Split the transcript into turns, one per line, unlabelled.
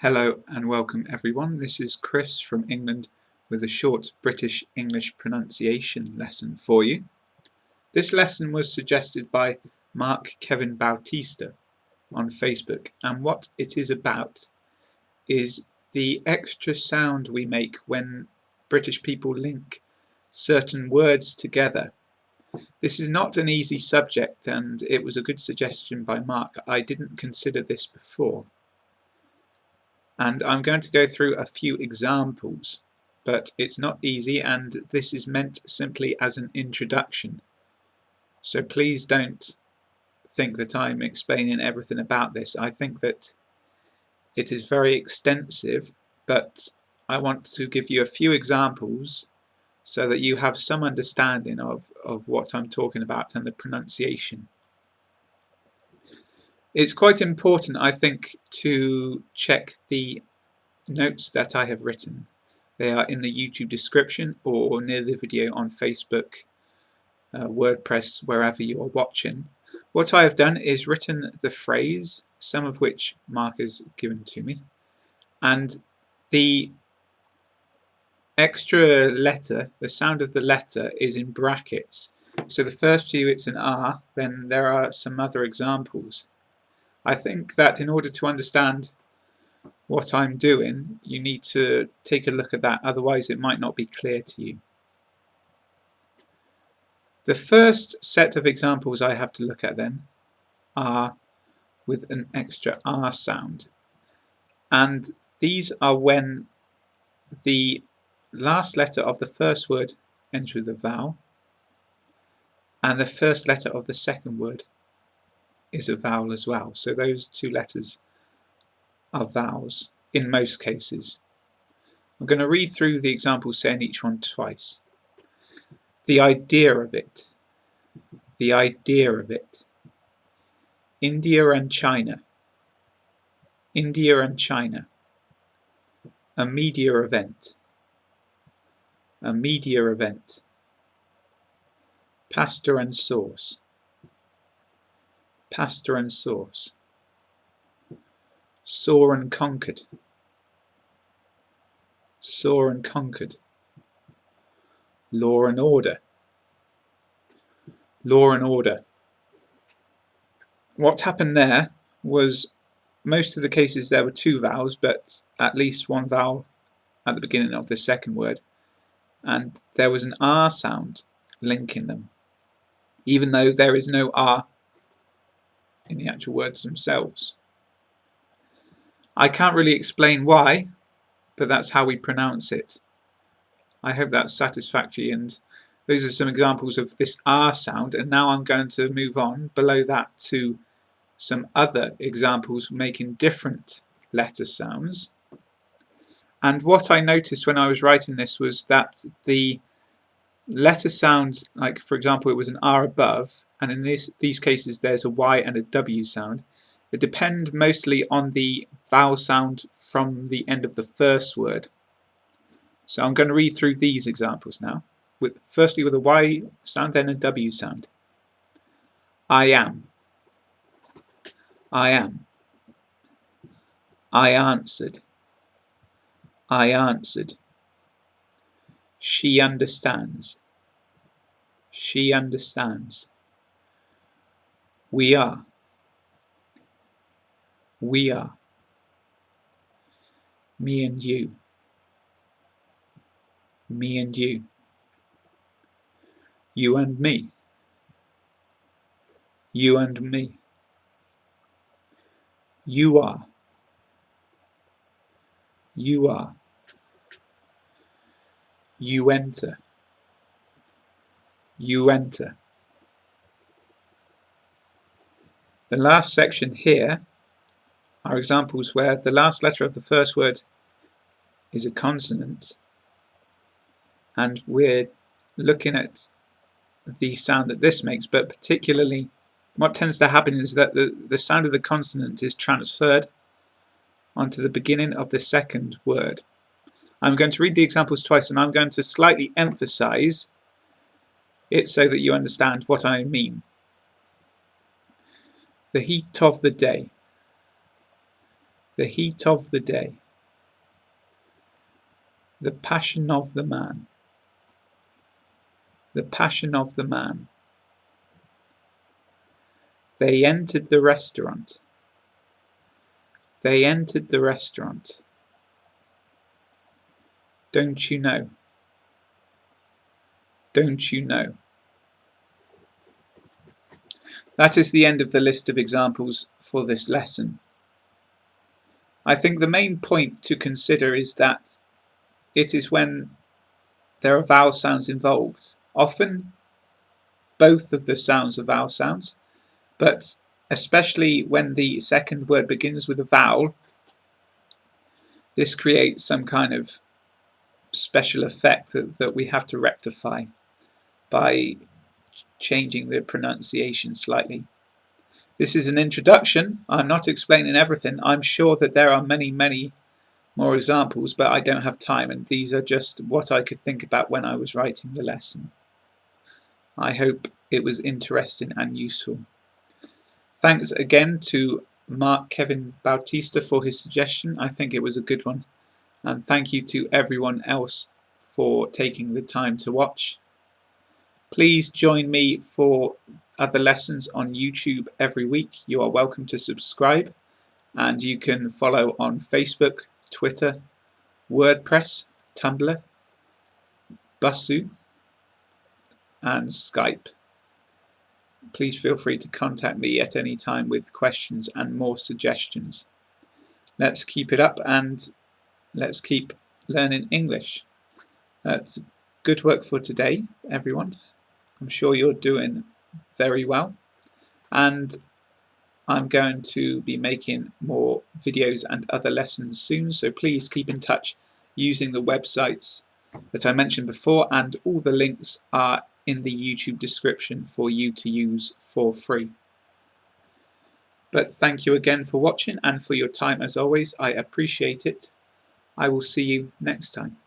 Hello and welcome everyone. This is Chris from England with a short British English pronunciation lesson for you. This lesson was suggested by Marc Kevin Bautista on Facebook, and what it is about is the extra sound we make when British people link certain words together. This is not an easy subject, and it was a good suggestion by Marc. I didn't consider this before. And I'm going to go through a few examples, but it's not easy, and this is meant simply as an introduction. So please don't think that I'm explaining everything about this. I think that it is very extensive, but I want to give you a few examples so that you have some understanding of what I'm talking about and the pronunciation. It's quite important, I think, to check the notes that I have written. They are in the YouTube description or near the video on Facebook, WordPress, wherever you are watching. What I have done is written the phrase, some of which Marc has given to me, and the extra letter, the sound of the letter, is in brackets. So the first few it's an R, then there are some other examples. I think that in order to understand what I'm doing, you need to take a look at that, otherwise it might not be clear to you. The first set of examples I have to look at then are with an extra R sound, and these are when the last letter of the first word ends with a vowel and the first letter of the second word is a vowel as well. So those two letters are vowels in most cases. I'm going to read through the examples saying each one twice. The idea of it. The idea of it. India and China. India and China. A media event. A media event. Pasta and sauce. Pasta and sauce. Saw and conquered. Saw and conquered. Law and order. Law and order. What happened there was most of the cases there were two vowels, but at least one vowel at the beginning of the second word, and there was an R sound linking them, even though there is no R in the actual words themselves. I can't really explain why, but that's how we pronounce it. I hope that's satisfactory, and those are some examples of this R sound, and now I'm going to move on below that to some other examples making different letter sounds. And what I noticed when I was writing this was that the letter sound, like for example it was an R above, and in these cases there's a Y and a W sound, it depends mostly on the vowel sound from the end of the first word. So I'm going to read through these examples now, firstly with a Y sound, then a W sound. I am. I am. I answered. I answered. She understands. She understands. We are. We are. Me and you. Me and you. You and me. You and me. You are. You are. You enter. You enter. The last section here are examples where the last letter of the first word is a consonant, and we're looking at the sound that this makes, but particularly what tends to happen is that the sound of the consonant is transferred onto the beginning of the second word. I'm going to read the examples twice, and I'm going to slightly emphasize it so that you understand what I mean. The heat of the day. the heat of the day, the passion of the man, the passion of the man. They entered the restaurant. They entered the restaurant. Don't you know? Don't you know? That is the end of the list of examples for this lesson. I think the main point to consider is that it is when there are vowel sounds involved. Often both of the sounds are vowel sounds, but especially when the second word begins with a vowel, this creates some kind of special effect that we have to rectify by changing the pronunciation slightly. This is an introduction. I'm not explaining everything. I'm sure that there are many, many more examples, but I don't have time, and these are just what I could think about when I was writing the lesson. I hope it was interesting and useful. Thanks again to Marc Kevin Bautista for his suggestion. I think it was a good one. And thank you to everyone else for taking the time to watch. Please join me for other lessons on YouTube every week. You are welcome to subscribe, and you can follow on Facebook, Twitter, WordPress, Tumblr, Busuu, and Skype. Please feel free to contact me at any time with questions and more suggestions. Let's keep it up and let's keep learning English. That's good work for today, everyone. I'm sure you're doing very well, and I'm going to be making more videos and other lessons soon, so please keep in touch using the websites that I mentioned before, and all the links are in the YouTube description for you to use for free. But thank you again for watching and for your time as always. I appreciate it. I will see you next time.